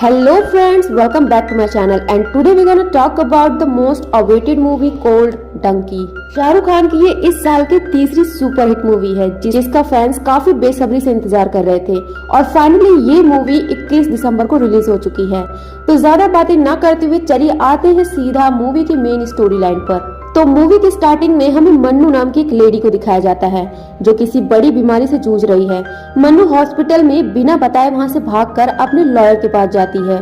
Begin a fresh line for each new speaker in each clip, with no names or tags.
Hello friends, welcome back to my channel and today we're gonna talk about the most awaited movie called Donkey। Shahrukh Khan की ये इस साल की तीसरी superhit movie है जिसका फैंस काफी बेसब्री से इंतजार कर रहे थे और फाइनली ये मूवी 21 दिसंबर को रिलीज हो चुकी है। तो ज्यादा बातें न करते हुए चलिए आते हैं सीधा मूवी की मेन स्टोरी लाइन पर। तो मूवी की स्टार्टिंग में हमें मन्नू नाम की एक लेडी को दिखाया जाता है जो किसी बड़ी बीमारी से जूझ रही है। मन्नू हॉस्पिटल में बिना बताए वहां से भागकर अपने लॉयर के पास जाती है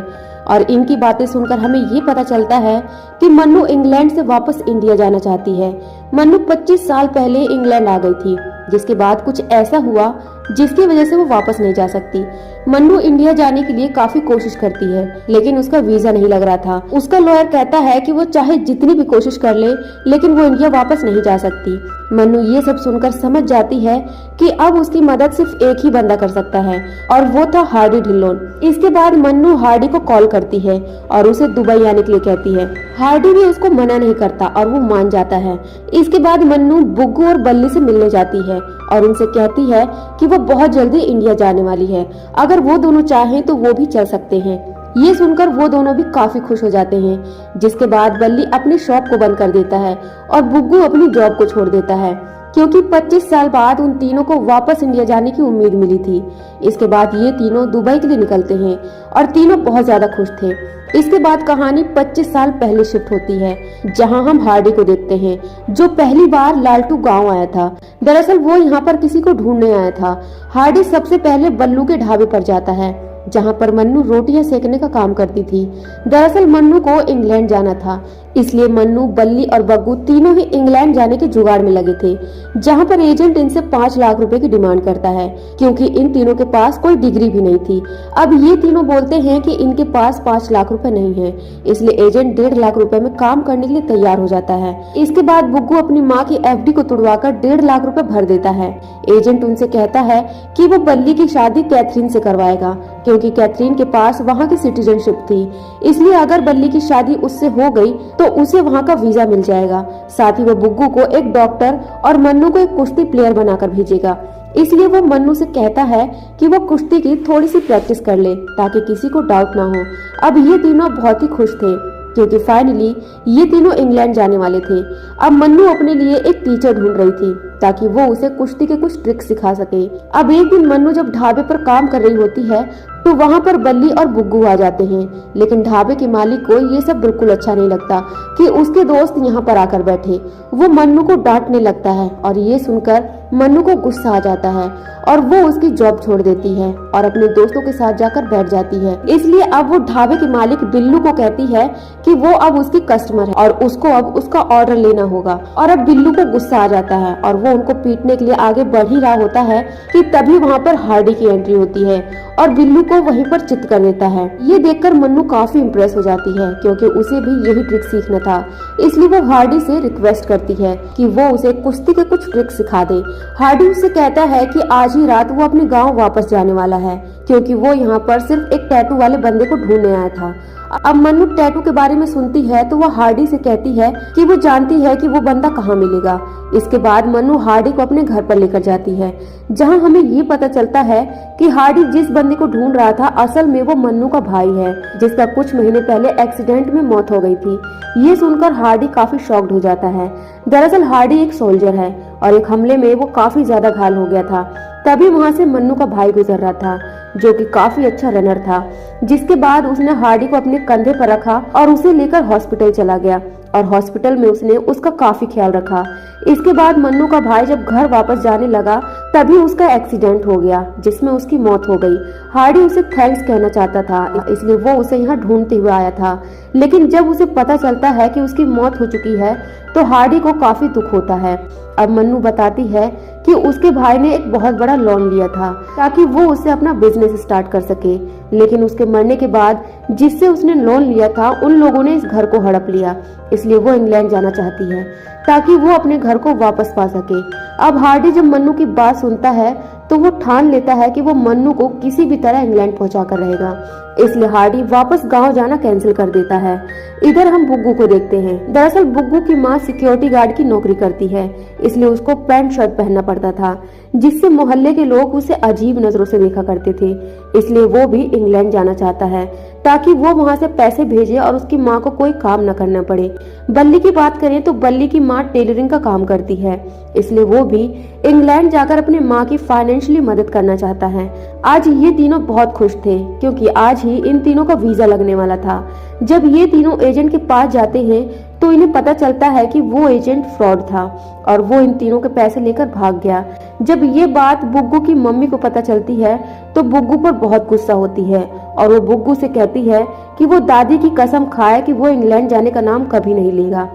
और इनकी बातें सुनकर हमें ये पता चलता है कि मन्नू इंग्लैंड से वापस इंडिया जाना चाहती है। मन्नू 25 साल पहले इंग्लैंड आ गई थी, जिसके बाद कुछ ऐसा हुआ जिसकी वजह से वो वापस नहीं जा सकती। मन्नू इंडिया जाने के लिए काफी कोशिश करती है लेकिन उसका वीजा नहीं लग रहा था। उसका लॉयर कहता है कि वो चाहे जितनी भी कोशिश कर ले लेकिन वो इंडिया वापस नहीं जा सकती। मन्नू ये सब सुनकर समझ जाती है कि अब उसकी मदद सिर्फ एक ही बंदा कर सकता है और वो था हार्डी ढिल्लोन। इसके बाद मन्नू हार्डी को कॉल करती है और उसे दुबई आने के लिए कहती है। हार्डी भी उसको मना नहीं करता और वो मान जाता है। इसके बाद मन्नू बुग्गू और बल्ली से मिलने जाती है और उनसे कहती है कि वो बहुत जल्दी इंडिया जाने वाली है, अगर वो दोनों चाहें तो वो भी चल सकते हैं। ये सुनकर वो दोनों भी काफी खुश हो जाते हैं। जिसके बाद बल्ली अपनी शॉप को बंद कर देता है और बुग्गू अपनी जॉब को छोड़ देता है क्योंकि 25 साल बाद उन तीनों को वापस इंडिया जाने की उम्मीद मिली थी। इसके बाद ये तीनों दुबई के लिए निकलते हैं और तीनों बहुत ज्यादा खुश थे। इसके बाद कहानी 25 साल पहले शिफ्ट होती है जहां हम हार्डी को देखते हैं जो पहली बार लालटू गांव आया था। दरअसल वो यहाँ पर किसी को ढूंढने आया था। हार्डी सबसे पहले बल्लू के ढाबे पर जाता है जहां पर मन्नू रोटियां सेकने का काम करती थी। दरअसल मन्नू को इंग्लैंड जाना था, इसलिए मन्नू, बल्ली और बग्गू तीनों ही इंग्लैंड जाने के जुगाड़ में लगे थे, जहां पर एजेंट इनसे 5 लाख रुपए की डिमांड करता है क्योंकि इन तीनों के पास कोई डिग्री भी नहीं थी। अब ये तीनों बोलते हैं कि इनके पास 5 लाख रुपए नहीं है, इसलिए एजेंट 1.5 लाख रुपए में काम करने के लिए तैयार हो जाता है। इसके बाद बुग्गू अपनी माँ की FD को तुड़वाकर 1.5 लाख रुपए भर देता है। एजेंट उनसे कहता है कि वो बल्ली की शादी कैथरीन से करवाएगा क्योंकि कैथरीन के पास वहाँ की सिटीजनशिप थी, इसलिए अगर बल्ली की शादी उससे हो गई तो उसे वहाँ का वीजा मिल जाएगा। साथ ही वो बुग्गू को एक डॉक्टर और मन्नू को एक कुश्ती प्लेयर बनाकर भेजेगा। इसलिए वो मन्नू से कहता है कि वो कुश्ती की थोड़ी सी प्रैक्टिस कर ले ताकि किसी को डाउट ना हो। अब ये तीनों बहुत ही खुश थे क्योंकि फाइनली ये तीनों इंग्लैंड जाने वाले थे। अब मन्नू अपने लिए एक टीचर ढूंढ रही थी ताकि वो उसे कुश्ती के कुछ ट्रिक्स सिखा सके। अब एक दिन मन्नू जब ढाबे पर काम कर रही होती है तो वहाँ पर बल्ली और बुग्गू आ जाते हैं, लेकिन ढाबे के मालिक को ये सब बिल्कुल अच्छा नहीं लगता कि उसके दोस्त यहाँ पर आकर बैठे। वो मन्नू को डांटने लगता है और ये सुनकर मन्नू को गुस्सा आ जाता है और वो उसकी जॉब छोड़ देती है और अपने दोस्तों के साथ जाकर बैठ जाती है। इसलिए अब वो ढाबे के मालिक बिल्लू को कहती है कि वो अब उसकी कस्टमर है और उसको अब उसका ऑर्डर लेना होगा। और अब बिल्लू को गुस्सा आ जाता है और वो उनको पीटने के लिए आगे बढ़ ही रहा होता है कि तभी वहाँ पर हार्डी की एंट्री होती है और बिल्लू को वहीं पर चित कर देता है। ये देखकर मन्नू काफी इम्प्रेस हो जाती है क्योंकि उसे भी यही ट्रिक सीखना था, इसलिए वो हार्डी से रिक्वेस्ट करती है कि वो उसे कुश्ती के कुछ ट्रिक सिखा दे। हार्डी उससे कहता है कि आज ही रात वो अपने गांव वापस जाने वाला है क्योंकि वो यहाँ पर सिर्फ एक टैटू वाले बंदे को ढूंढने आया था। अब मन्नू टैटू के बारे में सुनती है तो वो हार्डी से कहती है कि वो जानती है कि वो बंदा कहाँ मिलेगा। इसके बाद मन्नू हार्डी को अपने घर पर लेकर जाती है जहां हमें ये पता चलता है कि हार्डी जिस बंदे को ढूंढ रहा था असल में वो मन्नू का भाई है जिसका कुछ महीने पहले एक्सीडेंट में मौत हो गई थी। ये सुनकर हार्डी काफी शॉक्ड हो जाता है। दरअसल हार्डी एक सोल्जर है और एक हमले में वो काफी ज्यादा घायल हो गया था। तभी वहां से मन्नू का भाई गुजर रहा था जो कि काफी अच्छा रनर था। जिसके बाद उसने हार्डी को अपने कंधे पर रखा और उसे लेकर हॉस्पिटल चला गया और हॉस्पिटल में उसने उसका काफी ख्याल रखा। इसके बाद मन्नू का भाई जब घर वापस जाने लगा तभी उसका एक्सीडेंट हो गया जिसमें उसकी मौत हो गई। हार्डी उसे थैंक्स कहना चाहता था, इसलिए वो उसे यहाँ ढूंढते हुए आया था, लेकिन जब उसे पता चलता है कि उसकी मौत हो चुकी है तो हार्डी को काफी दुख होता है। अब मन्नू बताती है कि उसके भाई ने एक बहुत बड़ा लोन लिया था ताकि वो उससे अपना बिजनेस स्टार्ट कर सके, लेकिन उसके मरने के बाद जिससे उसने लोन लिया था उन लोगों ने इस घर को हड़प लिया, इसलिए वो इंग्लैंड जाना चाहती है ताकि वो अपने घर को वापस पा सके। अब हार्डी जब मन्नू की बात सुनता है तो वो ठान लेता है कि वो मन्नू को किसी भी तरह इंग्लैंड पहुंचा कर रहेगा, इसलिए हार्डी वापस गांव जाना कैंसिल कर देता है। इधर हम बुग्गू को देखते हैं। दरअसल बुग्गू की माँ सिक्योरिटी गार्ड की नौकरी करती है, इसलिए उसको पैंट शर्ट पहनना पड़ता था, जिससे मोहल्ले के लोग उसे अजीब नजरों से देखा करते थे। इसलिए वो भी इंग्लैंड जाना चाहता है। ताकि वो वहाँ से पैसे भेजे और उसकी माँ को कोई काम न करना पड़े। बल्ली की बात करें तो बल्ली की माँ टेलरिंग का काम करती है, इसलिए वो भी इंग्लैंड जाकर अपने माँ की फाइनेंशियली मदद करना चाहता है। आज ये तीनों बहुत खुश थे क्योंकि आज ही इन तीनों का वीजा लगने वाला था। जब ये तीनों एजेंट के पास जाते हैं तो इन्हें पता चलता है कि वो एजेंट फ्रॉड था और वो इन तीनों के पैसे लेकर भाग गया। जब ये बात बुग्गू की मम्मी को पता चलती है तो बुग्गू पर बहुत गुस्सा होती है और वो बुग्गू से कहती है कि वो दादी की कसम खाए कि वो इंग्लैंड जाने का नाम कभी नहीं लेगा।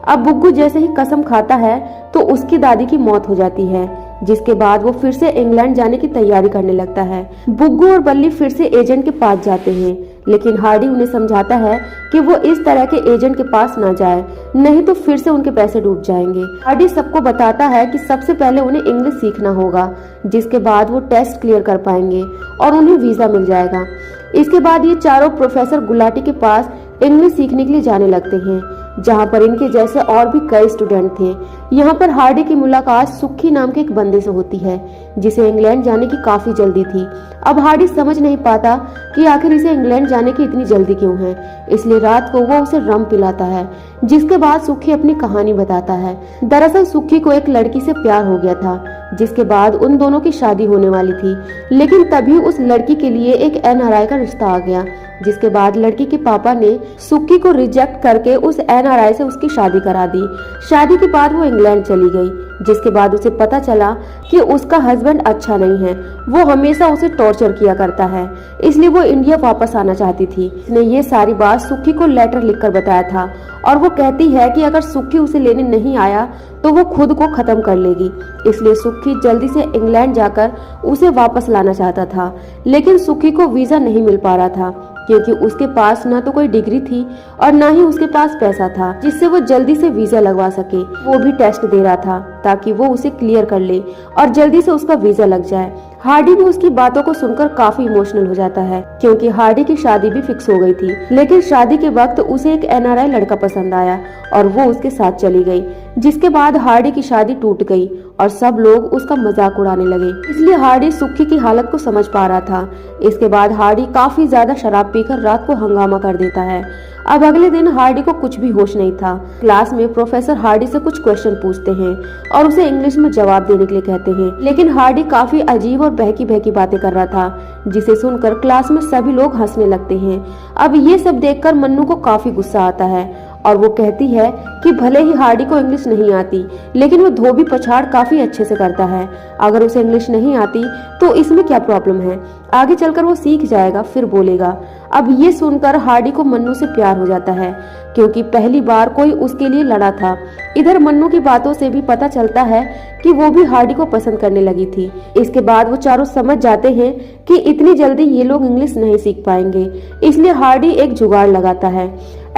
अब बुग्गू जैसे ही कसम खाता है तो उसकी दादी की मौत हो जाती है, जिसके बाद वो फिर से इंग्लैंड जाने की तैयारी करने लगता है। बुग्गू और बल्ली फिर से एजेंट के पास जाते हैं, लेकिन हार्डी उन्हें समझाता है कि वो इस तरह के एजेंट के पास ना जाए, नहीं तो फिर से उनके पैसे डूब जाएंगे। हार्डी सबको बताता है कि सबसे पहले उन्हें इंग्लिश सीखना होगा, जिसके बाद वो टेस्ट क्लियर कर पाएंगे और उन्हें वीजा मिल जाएगा। इसके बाद ये चारों प्रोफेसर गुलाटी के पास इंग्लिश सीखने के लिए जाने लगते हैं, जहाँ पर इनके जैसे और भी कई स्टूडेंट थे। यहाँ पर हार्डी की मुलाकात सुखी नाम के एक बंदे से होती है, जिसे इंग्लैंड जाने की काफी जल्दी थी। अब हार्डी समझ नहीं पाता कि आखिर इसे इंग्लैंड जाने की इतनी जल्दी क्यों है, इसलिए रात को वो उसे रम पिलाता है, जिसके बाद सुखी अपनी कहानी बताता है। दरअसल सुखी को एक लड़की से प्यार हो गया था, जिसके बाद उन दोनों की शादी होने वाली थी, लेकिन तभी उस लड़की के लिए एक एनआरआई का रिश्ता आ गया, जिसके बाद लड़की के पापा ने सुक्की को रिजेक्ट करके उस एनआरआई से उसकी शादी करा दी। शादी के बाद वो इंग्लैंड चली गई, जिसके बाद उसे पता चला कि उसका हस्बैंड अच्छा नहीं है, वो हमेशा उसे टॉर्चर किया करता है, इसलिए वो इंडिया वापस आना चाहती थी। उसने ये सारी बात सुक्की को लेटर लिखकर बताया था और वो कहती है कि अगर सुक्की उसे लेने नहीं आया तो वो खुद को खत्म कर लेगी। इसलिए सुक्की जल्दी से इंग्लैंड जाकर उसे वापस लाना चाहता था, लेकिन सुक्की को वीजा नहीं मिल पा रहा था क्योंकि उसके पास ना तो कोई डिग्री थी और ना ही उसके पास पैसा था जिससे वो जल्दी से वीजा लगवा सके। वो भी टेस्ट दे रहा था ताकि वो उसे क्लियर कर ले और जल्दी से उसका वीजा लग जाए। हार्डी भी उसकी बातों को सुनकर काफी इमोशनल हो जाता है क्योंकि हार्डी की शादी भी फिक्स हो गई थी, लेकिन शादी के वक्त उसे एक एनआरआई लड़का पसंद आया और वो उसके साथ चली गई, जिसके बाद हार्डी की शादी टूट गई और सब लोग उसका मजाक उड़ाने लगे। इसलिए हार्डी सुक्की की हालत को समझ पा रहा था। इसके बाद हार्डी काफी ज्यादा शराब पीकर रात को हंगामा कर देता है। अब अगले दिन हार्डी को कुछ भी होश नहीं था। क्लास में प्रोफेसर हार्डी से कुछ क्वेश्चन पूछते हैं और उसे इंग्लिश में जवाब देने के लिए कहते हैं, लेकिन हार्डी काफी अजीब और बहकी बहकी बातें कर रहा था, जिसे सुनकर क्लास में सभी लोग हंसने लगते हैं। अब ये सब देखकर मन्नू को काफी गुस्सा आता है और वो कहती है कि भले ही हार्डी को इंग्लिश नहीं आती, लेकिन वो धोबी पछाड़ काफी अच्छे से करता है। अगर उसे इंग्लिश नहीं आती तो इसमें क्या प्रॉब्लम है, आगे चलकर वो सीख जाएगा फिर बोलेगा। अब ये सुनकर हार्डी को मन्नू से प्यार हो जाता है क्योंकि पहली बार कोई उसके लिए लड़ा था। इधर मन्नू की बातों से भी पता चलता है कि वो भी हार्डी को पसंद करने लगी थी। इसके बाद वो चारों समझ जाते हैं कि इतनी जल्दी ये लोग इंग्लिश नहीं सीख पाएंगे, इसलिए हार्डी एक जुगाड़ लगाता है।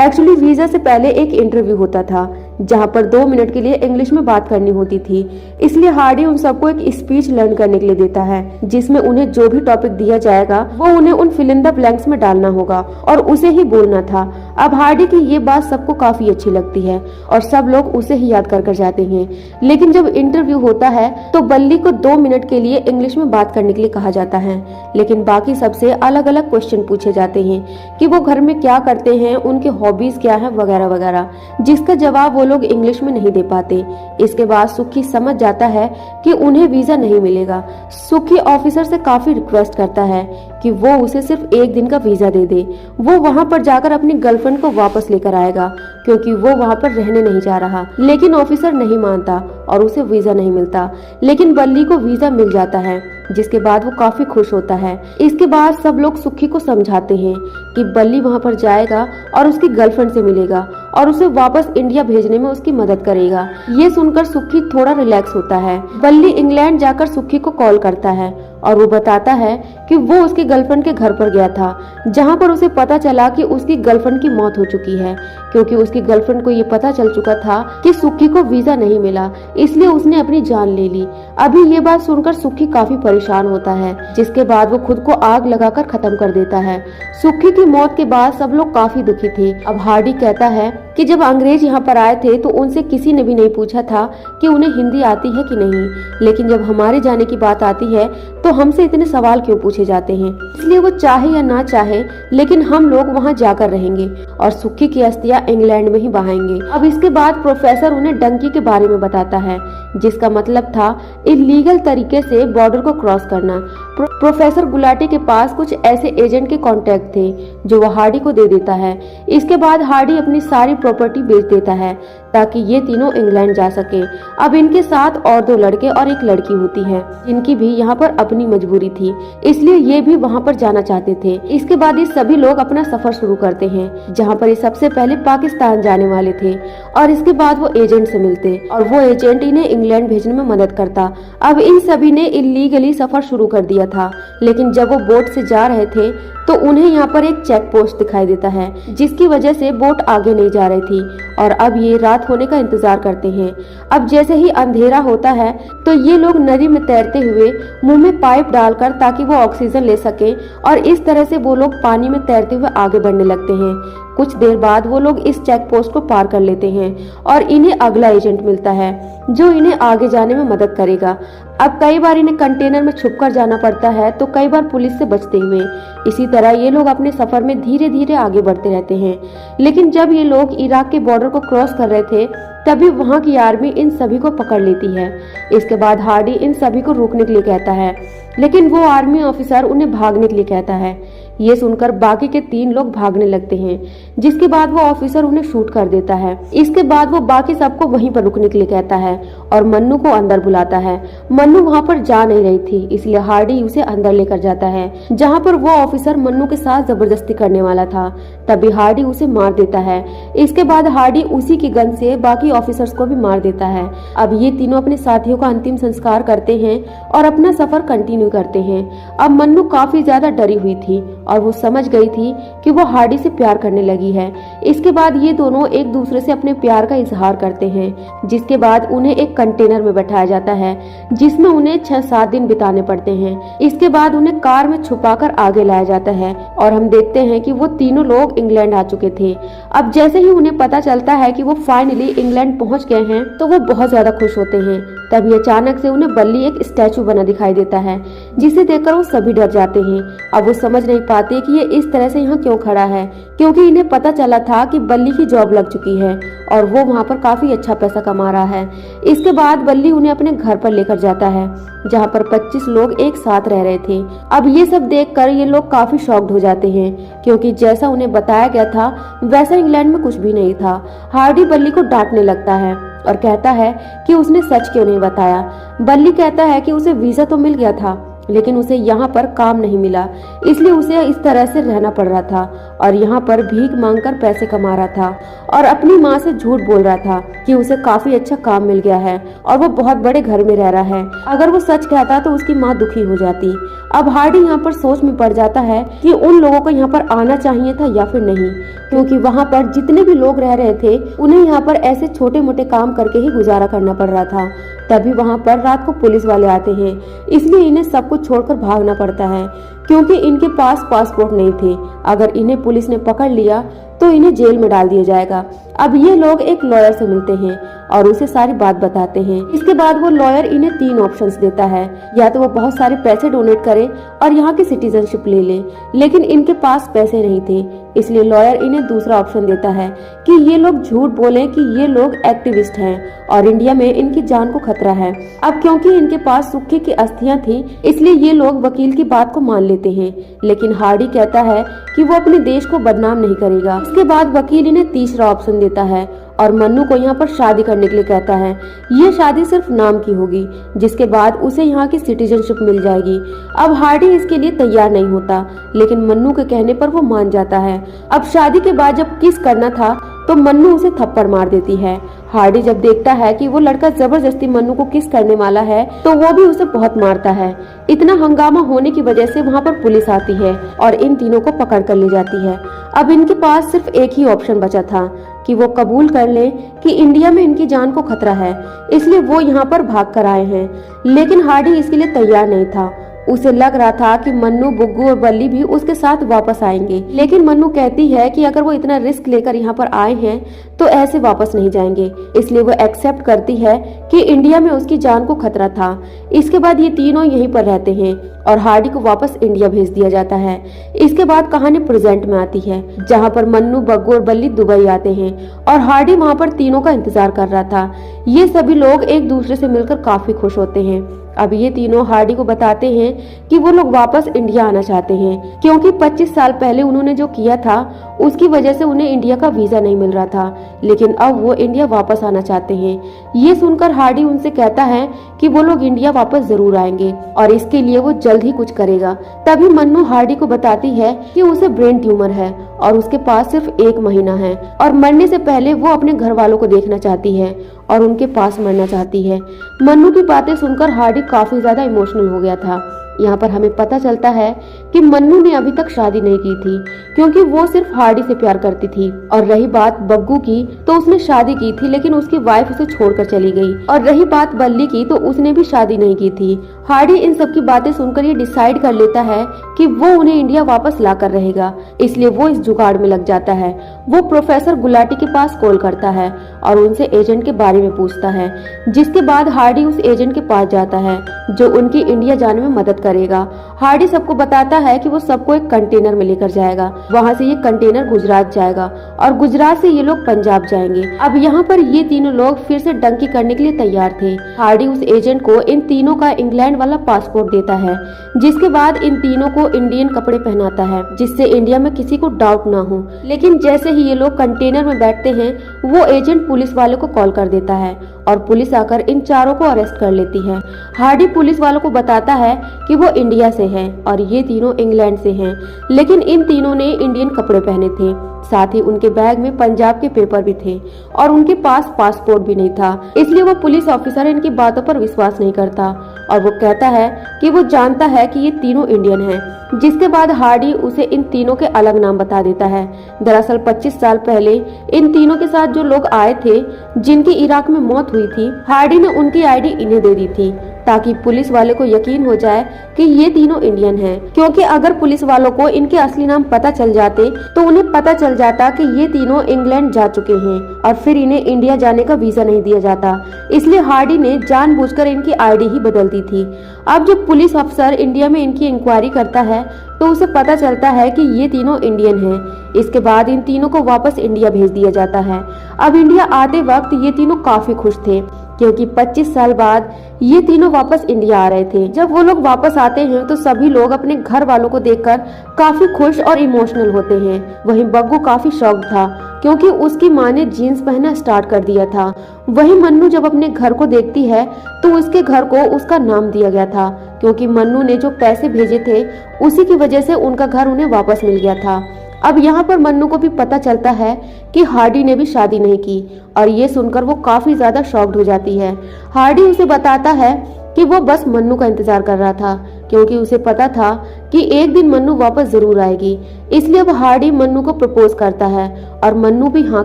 एक्चुअली वीजा से पहले एक इंटरव्यू होता था जहां पर 2 मिनट के लिए इंग्लिश में बात करनी होती थी, इसलिए हार्डी उन सबको एक स्पीच लर्न करने के लिए देता है जिसमें उन्हें जो भी टॉपिक दिया जाएगा वो उन्हें उन फिल इन द ब्लैंक्स में डालना होगा और उसे ही बोलना था। अब हार्डी की ये बात सबको काफी अच्छी लगती है और सब लोग उसे ही याद कर जाते हैं, लेकिन जब इंटरव्यू होता है तो बल्ली को 2 मिनट के लिए इंग्लिश में बात करने के लिए कहा जाता है, लेकिन बाकी सबसे अलग अलग क्वेश्चन पूछे जाते हैं कि वो घर में क्या करते हैं, उनके हॉबीज क्या है वगैरह वगैरह, जिसका जवाब वो लोग इंग्लिश में नहीं दे पाते। इसके बाद सुखी समझ जाता है कि उन्हें वीजा नहीं मिलेगा। सुखी ऑफिसर से काफी रिक्वेस्ट करता है कि वो उसे सिर्फ 1 दिन का वीजा दे दे। वो वहाँ पर जाकर अपनी गर्लफ्रेंड को वापस लेकर आएगा क्योंकि वो वहाँ पर रहने नहीं जा रहा, लेकिन ऑफिसर नहीं मानता और उसे वीजा नहीं मिलता, लेकिन बल्ली को वीजा मिल जाता है, जिसके बाद वो काफी खुश होता है। इसके बाद सब लोग सुखी को समझाते हैं कि बल्ली वहाँ पर जाएगा और उसकी गर्लफ्रेंड से मिलेगा और उसे वापस इंडिया भेजने में उसकी मदद करेगा। ये सुनकर सुखी थोड़ा रिलैक्स होता है। बल्ली इंग्लैंड जाकर सुखी को कॉल करता है और वो बताता है कि वो उसकी गर्लफ्रेंड के घर पर गया था, जहाँ पर उसे पता चला कि उसकी गर्लफ्रेंड की मौत हो चुकी है क्योंकि उसकी गर्लफ्रेंड को ये पता चल चुका था कि सुखी को वीजा नहीं मिला, इसलिए उसने अपनी जान ले ली। अभी ये बात सुनकर सुखी काफी परेशान होता है, जिसके बाद वो खुद को आग लगाकर खत्म कर देता है। सुखी की मौत के बाद सब लोग काफी दुखी थे। अब हार्डी कहता है कि जब अंग्रेज यहाँ पर आए थे तो उनसे किसी ने भी नहीं पूछा था कि उन्हें हिंदी आती है कि नहीं, लेकिन जब हमारे जाने की बात आती है तो हमसे इतने सवाल क्यों पूछे जाते हैं। इसलिए वो चाहे या ना चाहे, लेकिन हम लोग वहाँ जाकर रहेंगे और सुक्की की अस्थियां इंग्लैंड में ही बहाएंगे। अब इसके बाद प्रोफेसर उन्हें डंकी के बारे में बताता है, जिसका मतलब था इलीगल तरीके से बॉर्डर को क्रॉस करना। प्रोफेसर गुलाटी के पास कुछ ऐसे एजेंट के कॉन्टेक्ट थे जो वो हार्डी को दे देता है। इसके बाद हार्डी अपनी सारी प्रॉपर्टी बेच देता है ताकि ये तीनों इंग्लैंड जा सके। अब इनके साथ और 2 लड़के और एक लड़की होती है, जिनकी भी यहाँ पर अपनी मजबूरी थी, इसलिए ये भी वहाँ पर जाना चाहते थे। इसके बाद ये सभी लोग अपना सफर शुरू करते हैं, जहाँ पर ये सबसे पहले पाकिस्तान जाने वाले थे और इसके बाद वो एजेंट से मिलते और वो एजेंट इन्हें इंग्लैंड भेजने में मदद करता। अब इन सभी ने इलीगली सफर शुरू कर दिया था, लेकिन जब वो बोट से जा रहे थे तो उन्हें यहाँ पर एक चेक पोस्ट दिखाई देता है, जिसकी वजह से बोट आगे नहीं जा रही थी और अब ये रात होने का इंतजार करते हैं। अब जैसे ही अंधेरा होता है तो ये लोग नदी में तैरते हुए मुंह में पाइप डालकर ताकि वो ऑक्सीजन ले सके और इस तरह से वो लोग पानी में तैरते हुए आगे बढ़ने लगते हैं। कुछ देर बाद वो लोग इस चेक पोस्ट को पार कर लेते हैं और इन्हें अगला एजेंट मिलता है जो इन्हें आगे जाने में मदद करेगा। अब कई बार इन्हें कंटेनर में छुपकर जाना पड़ता है तो कई बार पुलिस से बचते हुए। इसी तरह ये लोग अपने सफर में धीरे धीरे आगे बढ़ते रहते हैं। लेकिन जब ये लोग इराक के बॉर्डर को क्रॉस कर रहे थे तभी वहाँ की आर्मी इन सभी को पकड़ लेती है। इसके बाद हार्डी इन सभी को रोकने के लिए कहता है, लेकिन वो आर्मी ऑफिसर उन्हें भागने के लिए कहता है। ये सुनकर बाकी के 3 लोग भागने लगते हैं, जिसके बाद वो ऑफिसर उन्हें शूट कर देता है। इसके बाद वो बाकी सबको वहीं पर रुकने के लिए कहता है और मन्नू को अंदर बुलाता है। मन्नू वहाँ पर जा नहीं रही थी, इसलिए हार्डी उसे अंदर लेकर जाता है, जहाँ पर वो ऑफिसर मन्नू के साथ जबरदस्ती करने वाला था। तभी हार्डी उसे मार देता है। इसके बाद हार्डी उसी की गन से बाकी ऑफिसर्स को भी मार देता है। अब ये तीनों अपने साथियों का अंतिम संस्कार करते हैं और अपना सफर कंटिन्यू करते हैं। अब मन्नू काफी ज्यादा डरी हुई थी और वो समझ गई थी कि वो हार्डी से प्यार करने लगी है। इसके बाद ये दोनों एक दूसरे से अपने प्यार का इजहार करते हैं, जिसके बाद उन्हें एक कंटेनर में बैठाया जाता है जिसमें उन्हें 6-7 दिन बिताने पड़ते हैं। इसके बाद उन्हें कार में छुपाकर आगे लाया जाता है और हम देखते हैं कि वो तीनों लोग इंग्लैंड आ चुके थे। अब जैसे ही उन्हें पता चलता है कि वो फाइनली इंग्लैंड पहुंच गए हैं तो वो बहुत ज्यादा खुश होते हैं। तभी अचानक से उन्हें बल्ली एक स्टैचू बना दिखाई देता है, जिसे देखकर वो सभी डर जाते हैं। अब वो समझ नहीं पाते कि ये इस तरह से यहाँ क्यों खड़ा है, क्योंकि इन्हें पता चला था कि बल्ली की जॉब लग चुकी है और वो वहाँ पर काफी अच्छा पैसा कमा रहा है। इसके बाद बल्ली उन्हें अपने घर पर लेकर जाता है, जहाँ पर 25 लोग एक साथ रह रहे थे। अब ये सब देखकर ये लोग काफी शॉक्ड हो जाते हैं, क्योंकि जैसा उन्हें बताया गया था वैसा इंग्लैंड में कुछ भी नहीं था। हार्डी बल्ली को डांटने लगता है और कहता है कि उसने सच क्यों नहीं बताया। बल्ली कहता है कि उसे वीजा तो मिल गया था, लेकिन उसे यहाँ पर काम नहीं मिला, इसलिए उसे इस तरह से रहना पड़ रहा था और यहाँ पर भीख मांगकर पैसे कमा रहा था और अपनी माँ से झूठ बोल रहा था कि उसे काफी अच्छा काम मिल गया है और वो बहुत बड़े घर में रह रहा है। अगर वो सच कहता तो उसकी माँ दुखी हो जाती। अब हार्डी यहाँ पर सोच में पड़ जाता है कि उन लोगों को यहाँ पर आना चाहिए था या फिर नहीं, क्योंकि वहाँ पर जितने भी लोग रह रहे थे उन्हें यहाँ पर ऐसे छोटे मोटे काम करके ही गुजारा करना पड़ रहा था। तभी वहाँ पर रात को पुलिस वाले आते हैं, इसलिए इन्हें सब कुछ छोड़कर भागना पड़ता है, क्योंकि इनके पास पासपोर्ट नहीं थे। अगर इन्हें पुलिस ने पकड़ लिया तो इन्हें जेल में डाल दिया जाएगा। अब ये लोग एक लॉयर से मिलते हैं और उसे सारी बात बताते हैं। इसके बाद वो लॉयर इन्हें 3 ऑप्शंस देता है, या तो वो बहुत सारे पैसे डोनेट करे और यहाँ की सिटीजनशिप ले ले, लेकिन इनके पास पैसे नहीं थे, इसलिए लॉयर इन्हें दूसरा ऑप्शन देता है कि ये लोग झूठ बोलें कि ये लोग एक्टिविस्ट हैं और इंडिया में इनकी जान को खतरा है। अब क्योंकि इनके पास सुक्की की अस्थियां थी, इसलिए ये लोग वकील की बात को मान लेते हैं, लेकिन हार्डी कहता है कि वो अपने देश को बदनाम नहीं करेगा। इसके बाद वकील इन्हें तीसरा ऑप्शन देता है और मन्नू को यहाँ पर शादी करने के लिए कहता है। ये शादी सिर्फ नाम की होगी, जिसके बाद उसे यहाँ की सिटीजनशिप मिल जाएगी। अब हार्डी इसके लिए तैयार नहीं होता, लेकिन मन्नू के कहने पर वो मान जाता है। अब शादी के बाद जब किस करना था तो मन्नू उसे थप्पड़ मार देती है। हार्डी जब देखता है कि वो लड़का जबरदस्ती मन्नू को किस करने वाला है तो वो भी उसे बहुत मारता है। इतना हंगामा होने की वजह से वहाँ पर पुलिस आती है और इन तीनों को पकड़ कर ले जाती है। अब इनके पास सिर्फ एक ही ऑप्शन बचा था कि वो कबूल कर ले कि इंडिया में इनकी जान को खतरा है, इसलिए वो यहाँ पर भाग कर आए हैं। लेकिन हार्डी इसके लिए तैयार नहीं था। उसे लग रहा था कि मन्नू, बुग्गू और बल्ली भी उसके साथ वापस आएंगे, लेकिन मन्नू कहती है कि अगर वो इतना रिस्क लेकर यहाँ पर आए हैं तो ऐसे वापस नहीं जाएंगे। इसलिए वो एक्सेप्ट करती है कि इंडिया में उसकी जान को खतरा था। इसके बाद ये तीनों यहीं पर रहते हैं और हार्डी को वापस इंडिया भेज दिया जाता है। इसके बाद कहानी प्रेजेंट में आती है, जहाँ पर मन्नू, बग्गू और बल्ली दुबई आते हैं और हार्डी वहाँ पर तीनों का इंतजार कर रहा था। ये सभी लोग एक दूसरे से मिलकर काफी खुश होते हैं। अब ये तीनों हार्डी को बताते हैं कि वो लोग वापस इंडिया आना चाहते हैं, क्योंकि 25 साल पहले उन्होंने जो किया था उसकी वजह से उन्हें इंडिया का वीजा नहीं मिल रहा था, लेकिन अब वो इंडिया वापस आना चाहते हैं। ये सुनकर हार्डी उनसे कहता है कि वो लोग इंडिया वापस जरूर आएंगे और इसके लिए वो जल्द ही कुछ करेगा। तभी मन्नू हार्डी को बताती है कि उसे ब्रेन ट्यूमर है और उसके पास सिर्फ 1 महीना है और मरने से पहले वो अपने घर वालों को देखना चाहती है और उनके पास मरना चाहती है। मन्नू की बातें सुनकर हार्डी काफी ज्यादा इमोशनल हो गया था। यहाँ पर हमें पता चलता है कि मन्नू ने अभी तक शादी नहीं की थी, क्योंकि वो सिर्फ हार्डी से प्यार करती थी। और रही बात बग्गू की, तो उसने शादी की थी लेकिन उसकी वाइफ उसे छोड़कर चली गई। और रही बात बल्ली की, तो उसने भी शादी नहीं की थी। हार्डी इन सब की बातें सुनकर ये डिसाइड कर लेता है कि वो उन्हें इंडिया वापस लाकर रहेगा, इसलिए वो इस जुगाड़ में लग जाता है। वो प्रोफेसर गुलाटी के पास कॉल करता है और उनसे एजेंट के बारे में पूछता है, जिसके बाद हार्डी उस एजेंट के पास जाता है जो उनकी इंडिया जाने में मदद करेगा। हार्डी सबको बताता है कि वो सबको एक कंटेनर में लेकर जाएगा, वहाँ से ये कंटेनर गुजरात जाएगा और गुजरात से ये लोग पंजाब जाएंगे। अब यहाँ पर ये तीनों लोग फिर से डंकी करने के लिए तैयार थे। हार्डी उस एजेंट को इन तीनों का इंग्लैंड वाला पासपोर्ट देता है, जिसके बाद इन तीनों को इंडियन कपड़े पहनाता है, जिससे इंडिया में किसी को डाउट ना हो। लेकिन जैसे ही ये लोग कंटेनर में बैठते हैं, वो एजेंट पुलिस वाले को कॉल कर देता है और पुलिस आकर इन चारों को अरेस्ट कर लेती है। हार्डी पुलिस वालों को बताता है कि वो इंडिया से है और ये तीनों इंग्लैंड से हैं, लेकिन इन तीनों ने इंडियन कपड़े पहने थे। साथ ही उनके बैग में पंजाब के पेपर भी थे और उनके पास पासपोर्ट भी नहीं था। इसलिए वो पुलिस ऑफिसर इनकी बातों पर विश्वास नहीं करता और वो कहता है कि वो जानता है कि ये तीनों इंडियन हैं। जिसके बाद हार्डी उसे इन तीनों के अलग नाम बता देता है। दरअसल 25 साल पहले इन तीनों के साथ जो लोग आए थे, जिनकी इराक में मौत हुई थी, हार्डी ने उनकी आईडी इन्हें दे दी थी, ताकि पुलिस वाले को यकीन हो जाए कि ये तीनों इंडियन हैं। क्योंकि अगर पुलिस वालों को इनके असली नाम पता चल जाते तो उन्हें पता चल जाता कि ये तीनों इंग्लैंड जा चुके हैं और फिर इन्हें इंडिया जाने का वीजा नहीं दिया जाता। इसलिए हार्डी ने जानबूझकर इनकी आईडी ही बदल दी थी। अब जब पुलिस अफसर इंडिया में इनकी इंक्वायरी करता है तो उसे पता चलता है कि ये तीनों इंडियन हैं। इसके बाद इन तीनों को वापस इंडिया भेज दिया जाता है। अब इंडिया आते वक्त ये तीनों काफी खुश थे, क्योंकि 25 साल बाद ये तीनों वापस इंडिया आ रहे थे। जब वो लोग वापस आते हैं तो सभी लोग अपने घर वालों को देखकर काफी खुश और इमोशनल होते हैं। वहीं बग्गू काफी शॉक्ड था, क्योंकि उसकी माँ ने जीन्स पहनना स्टार्ट कर दिया था। वहीं मन्नू जब अपने घर को देखती है तो उसके घर को उसका नाम दिया गया था, क्योंकि मन्नू ने जो पैसे भेजे थे उसी की वजह से उनका घर उन्हें वापस मिल गया था। अब यहाँ पर मन्नू को भी पता चलता है कि हार्डी ने भी शादी नहीं की और ये सुनकर वो काफी ज्यादा शॉक्ड हो जाती है। हार्डी उसे बताता है कि वो बस मन्नू का इंतजार कर रहा था, क्योंकि उसे पता था कि एक दिन मन्नू वापस जरूर आएगी। इसलिए अब हार्डी मन्नू को प्रपोज करता है और मन्नू भी हाँ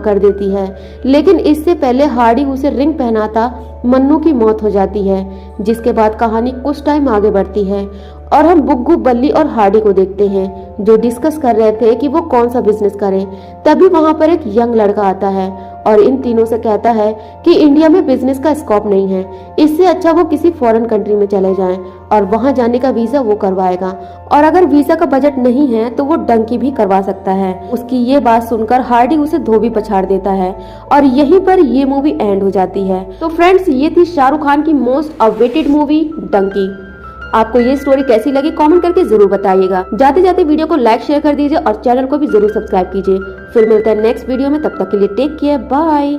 कर देती है। लेकिन इससे पहले हार्डी उसे रिंग पहनाता मन्नू की मौत हो जाती है। जिसके बाद कहानी कुछ टाइम आगे बढ़ती है और हम बुग्गू, बल्ली और हार्डी को देखते हैं, जो डिस्कस कर रहे थे कि वो कौन सा बिजनेस करें। तभी वहाँ पर एक यंग लड़का आता है और इन तीनों से कहता है कि इंडिया में बिजनेस का स्कोप नहीं है, इससे अच्छा वो किसी फॉरेन कंट्री में चले जाएं और वहाँ जाने का वीजा वो करवाएगा, और अगर वीजा का बजट नहीं है तो वो डंकी भी करवा सकता है। उसकी ये बात सुनकर हार्डी उसे धोबी पछाड़ देता है और यहीं पर ये मूवी एंड हो जाती है। तो फ्रेंड्स, ये थी शाहरुख खान की मोस्ट अवेटेड मूवी डंकी। आपको ये स्टोरी कैसी लगी कमेंट करके जरूर बताइएगा। जाते जाते वीडियो को लाइक शेयर कर दीजिए और चैनल को भी जरूर सब्सक्राइब कीजिए। फिर मिलते हैं नेक्स्ट वीडियो में, तब तक के लिए टेक केयर, बाय।